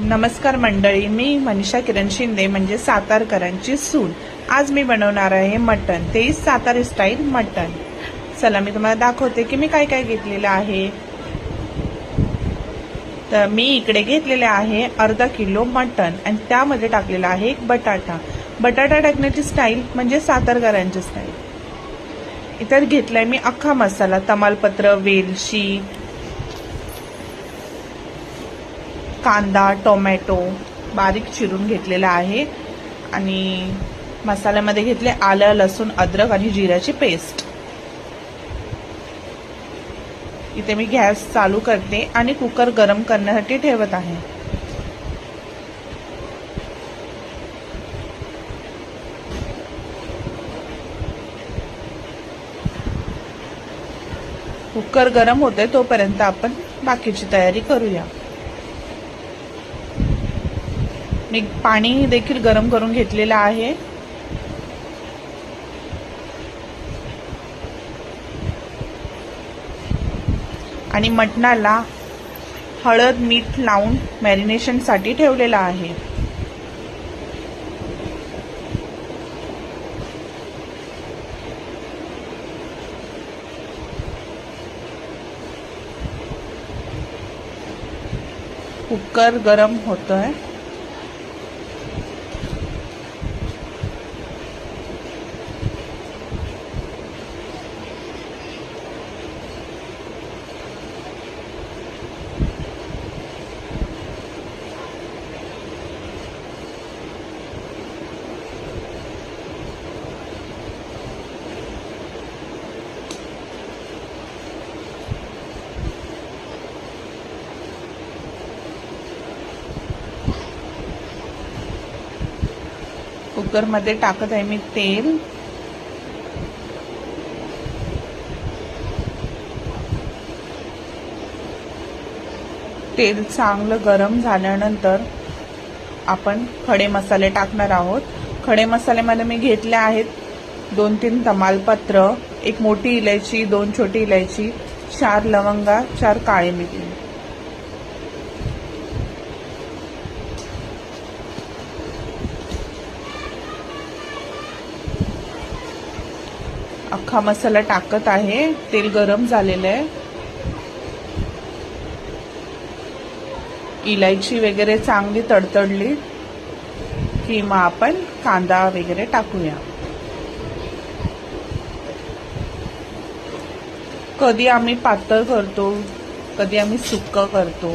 नमस्कार मंडळी, मी मनीषा किरण शिंदे म्हणजे सातारकरांची सून। आज मी बनवणार आहे मटण, ते सातारी स्टाईल मटण। चला मी तुम्हाला दाखवते की मी काय काय घेतलेलं आहे। तर मी इकडे घेतलेले आहे अर्धा किलो मटण आणि त्यामध्ये टाकलेला आहे एक बटाटा। बटाटा टाकण्याची स्टाईल म्हणजे सातारकरांची स्टाईल। इतर घेतलाय मी अख्खा मसाला, तमालपत्र, वेलची, कांदा, टोमॅटो बारीक चिरून घेतलेला आहे आणि मसाल्यामध्ये घेतले आलं, लसूण, अद्रक आणि जिऱ्याची पेस्ट। इथे मी गॅस चालू करते आणि कुकर गरम करण्यासाठी ठेवत आहे। कुकर गरम होते तोपर्यंत आपण बाकीची तयारी करूया। मी पाणी देखील गरम करून घेतलेलं आहे। आणि मटणाला हळद मीठ लावून मॅरिनेशन साठी ठेवलेला आहे। कुकर गरम होतोय। कुकर मध्ये टाकत आहे मी तेल। तेल चांगलं गरम झाल्यानंतर आपण खडे मसाले टाकणार आहोत। खडे मसाल्यामध्ये मी घेतले आहेत 2-3 तमालपत्र, एक मोठी इलायची, 2 छोटी इलायची, 4 लवंगा, 4 काळे मिरी। अख्खा मसाला टाकत आहे। तेल गरम झालेलं आहे। इलायची वगैरे चांगली तडतडली की मग आपण कांदा वगैरे टाकूया। कधी आम्ही पातळ करतो, कधी आम्ही सुक्क करतो।